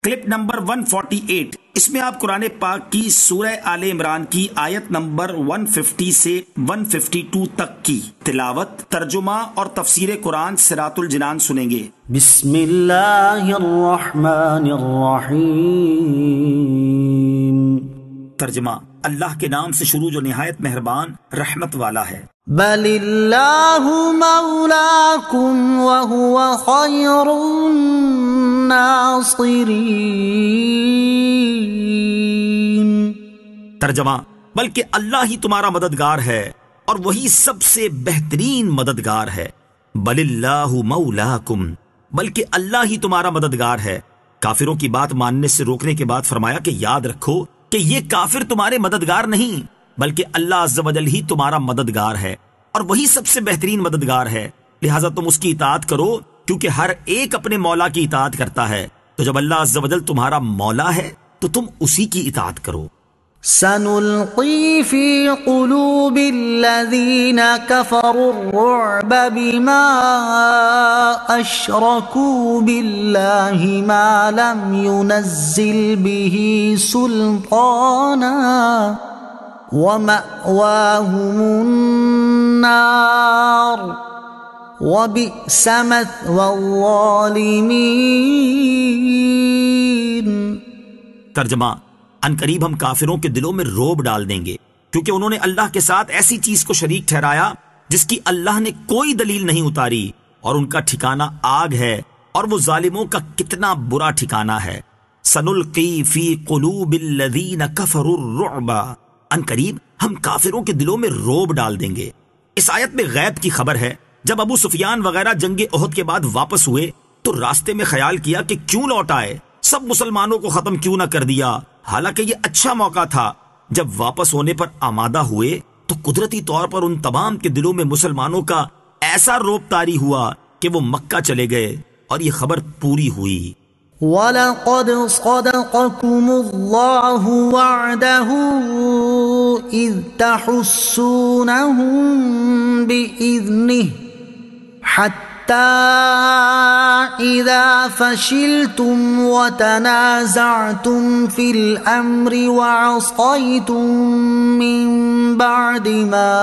Clip number 148، اس میں آپ قرآن پاک کی سورہ آل عمران کی آیت نمبر 150 سے 152 تک کی تلاوت، ترجمہ اور تفسیر قرآن صراط الجنان سنیں گے۔ بسم اللہ الرحمن الرحیم۔ ترجمہ، اللہ کے نام سے شروع جو نہایت مہربان رحمت والا ہے۔ بل اللہ مولاکم وہو خیر الناصرین۔ ترجمہ، بلکہ اللہ ہی تمہارا مددگار ہے اور وہی سب سے بہترین مددگار ہے۔ بل اللہ مولاکم، بلکہ اللہ ہی تمہارا مددگار ہے۔ کافروں کی بات ماننے سے روکنے کے بعد فرمایا کہ یاد رکھو کہ یہ کافر تمہارے مددگار نہیں بلکہ اللہ عز و جل ہی تمہارا مددگار ہے اور وہی سب سے بہترین مددگار ہے، لہٰذا تم اس کی اطاعت کرو کیونکہ ہر ایک اپنے مولا کی اطاعت کرتا ہے۔ تو جب اللہ عز و جل تمہارا مولا ہے تو تم اسی کی اطاعت کرو۔ سنلقی فی قلوب الذین کفروا الرعب بما اشرکوا باللہ ما لم ينزل به سلطانا ومأواهم النار وبئس مثوى الظالمین۔ ترجمہ، ان قریب ہم کافروں کے دلوں میں روب ڈال دیں گے کیونکہ انہوں نے اللہ کے ساتھ ایسی چیز کو شریک ٹھہرایا جس کی اللہ نے کوئی دلیل نہیں اتاری، اور ان کا ٹھکانہ آگ ہے اور وہ ظالموں کا کتنا برا ٹھکانہ ہے۔ سنلقی فی قلوب الذین کفروا الرعب، ان قریب ہم کافروں کے دلوں میں روب ڈال دیں گے۔ اس آیت میں غیب کی خبر ہے۔ جب ابو سفیان وغیرہ جنگ احد کے بعد واپس ہوئے تو راستے میں خیال کیا کہ کیوں لوٹ آئے، سب مسلمانوں کو ختم کیوں نہ کر دیا، حالانکہ یہ اچھا موقع تھا۔ جب واپس ہونے پر آمادہ ہوئے تو قدرتی طور پر ان تمام کے دلوں میں مسلمانوں کا ایسا روب طاری ہوا کہ وہ مکہ چلے گئے اور یہ خبر پوری ہوئی۔ وَلَقَدْ صَدَقَكُمُ اللَّهُ وَعْدَهُ إِذْ تَحُسُّونَهُم بِإِذْنِهِ حَتَّى إِذَا فَشِلْتُمْ وَتَنَازَعْتُمْ فِي الْأَمْرِ وَعَصَيْتُمْ مِنْ بَعْدِ مَا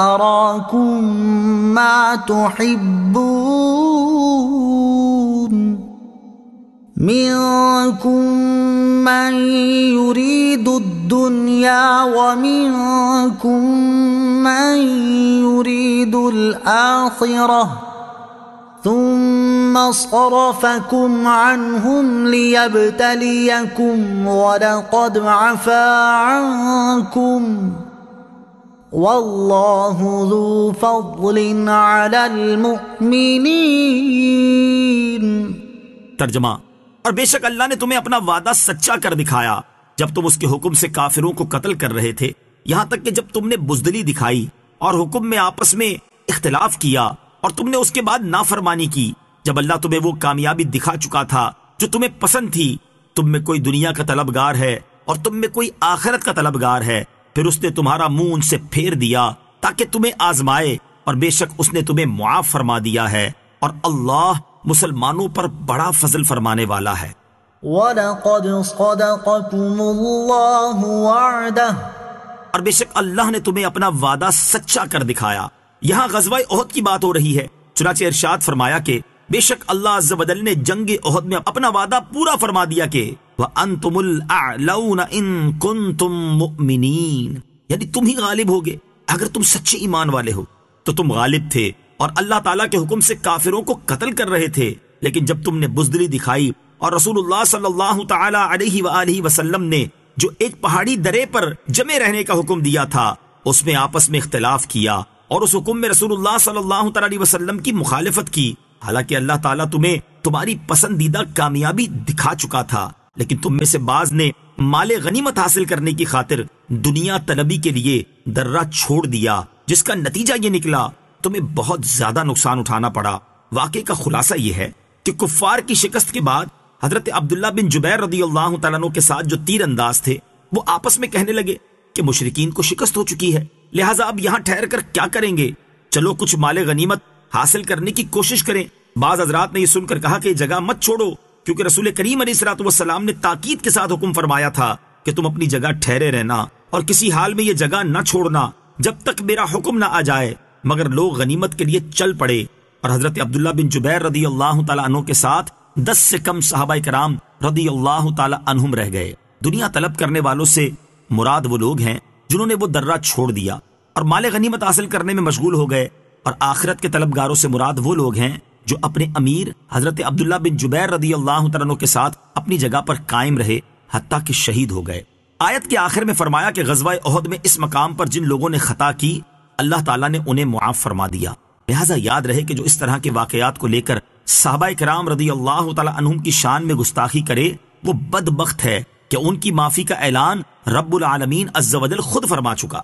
أَرَاكُمْ مَا تُحِبُّونَ مِنْكُمْ مَنْ يُرِيدُ الدُّنْيَا وَمِنْكُمْ مَنْ يُرِيدُ الْآخِرَةَ ثُمَّ صَرَفَكُمْ عَنْهُمْ لِيَبْتَلِيَكُمْ وَلَقَدْ عَفَا عَنْكُمْ وَاللَّهُ ذُو فَضْلٍ عَلَى الْمُؤْمِنِينَ۔ ترجمہ، اور بے شک اللہ نے تمہیں اپنا وعدہ سچا کر دکھایا جب تم اس کے حکم سے کافروں کو قتل کر رہے تھے، یہاں تک کہ جب تم نے بزدلی دکھائی اور حکم میں آپس میں اختلاف کیا اور تم نے اس کے بعد نافرمانی کی، جب اللہ تمہیں وہ کامیابی دکھا چکا تھا جو تمہیں پسند تھی۔ تم میں کوئی دنیا کا طلبگار ہے اور تم میں کوئی آخرت کا طلبگار ہے، پھر اس نے تمہارا منہ ان سے پھیر دیا تاکہ تمہیں آزمائے، اور بے شک اس نے تمہیں معاف فرما دیا ہے، اور اللہ مسلمانوں پر بڑا فضل فرمانے والا ہے۔ وَلَقَدْ صَدَقَكُمُ اللَّهُ وَعْدَهُ، اور بے شک اللہ نے تمہیں اپنا وعدہ سچا کر دکھایا۔ یہاں غزوہ احد کی بات ہو رہی ہے، چنانچہ ارشاد فرمایا کہ بے شک اللہ عز و جل نے جنگ احد میں اپنا وعدہ پورا فرما دیا کہ وَأَنْتُمُ الْأَعْلَوْنَ إِن كُنتُم مُؤْمِنِينَ، یعنی تم ہی غالب ہوگے اگر تم سچے ایمان والے ہو۔ تو تم غالب تھے اور اللہ تعالیٰ کے حکم سے کافروں کو قتل کر رہے تھے، لیکن جب تم نے بزدلی دکھائی اور رسول اللہ صلی اللہ تعالی علیہ وآلہ وسلم نے جو ایک پہاڑی درے پر جمع رہنے کا حکم دیا تھا اس میں آپس میں اختلاف کیا اور اس حکم میں رسول اللہ صلی اللہ تعالی علیہ وسلم کی مخالفت کی، حالانکہ اللہ تعالیٰ تمہیں تمہاری پسندیدہ کامیابی دکھا چکا تھا، لیکن تم میں سے بعض نے مال غنیمت حاصل کرنے کی خاطر دنیا طلبی کے لیے درہ چھوڑ دیا، جس کا نتیجہ یہ نکلا تمہیں بہت زیادہ نقصان اٹھانا پڑا۔ واقعے کا خلاصہ یہ ہے کہ کفار کی شکست کے بعد حضرت عبداللہ بن جبیر رضی اللہ تعالیٰ عنہ کے ساتھ جو تیر انداز تھے وہ آپس میں کہنے لگے کہ مشرکین کو شکست ہو چکی ہے، لہٰذا اب یہاں ٹھہر کر کیا کریں گے، چلو کچھ مال غنیمت حاصل کرنے کی کوشش کریں۔ بعض حضرات نے یہ سن کر کہا کہ جگہ مت چھوڑو کیونکہ رسول کریم علیہ الصلوۃ والسلام نے تاکید کے ساتھ حکم فرمایا تھا کہ تم اپنی جگہ ٹھہرے رہنا اور کسی حال میں یہ جگہ نہ چھوڑنا جب تک میرا حکم نہ آ جائے، مگر لوگ غنیمت کے لیے چل پڑے اور حضرت عبداللہ بن جبیر رضی اللہ تعالیٰ عنہ کے ساتھ 10 سے کم صحابہ کرام رضی اللہ تعالیٰ عنہم رہ گئے۔ دنیا طلب کرنے والوں سے مراد وہ لوگ ہیں جنہوں نے وہ درہ چھوڑ دیا اور مال غنیمت حاصل کرنے میں مشغول ہو گئے، اور آخرت کے طلبگاروں سے مراد وہ لوگ ہیں جو اپنے امیر حضرت عبداللہ بن جبیر رضی اللہ تعالیٰ عنہ کے ساتھ اپنی جگہ پر قائم رہے حتیٰ کہ شہید ہو گئے۔ آیت کے آخر میں فرمایا کہ غزوہ احد میں اس مقام پر جن لوگوں نے خطا کی اللہ تعالیٰ نے انہیں معاف فرما دیا۔ لہٰذا یاد رہے کہ جو اس طرح کے واقعات کو لے کر صحابہ کرام رضی اللہ تعالیٰ عنہم کی شان میں گستاخی کرے وہ بدبخت ہے کہ ان کی معافی کا اعلان رب العالمین عز و جل خود فرما چکا۔